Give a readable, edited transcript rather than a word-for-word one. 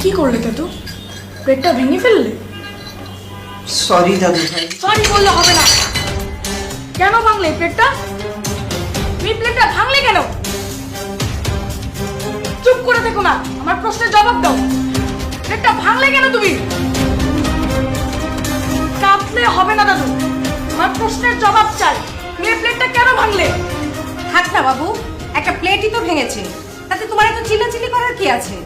কি করলে দাদু? প্লেটটা ভেঙে ফেললে? সরি দাদু ভাই। সরি বললে হবে না। কেন ভাঙলে প্লেটটা? তুমি প্লেটটা ভাঙলে কেন? চুপ করে থেকো না, আমার প্রশ্নের জবাব দাও। প্লেটটা ভাঙলে কেন তুমি? কাঁদলে হবে না দাদু, আমার প্রশ্নের জবাব চাই। তুমি প্লেটটা কেন ভাঙলে? থাক না বাবু, একটা প্লেটই তো ভেঙেছে, তাতে তোমার এত চিল্লাচিল্লি করার কি আছে?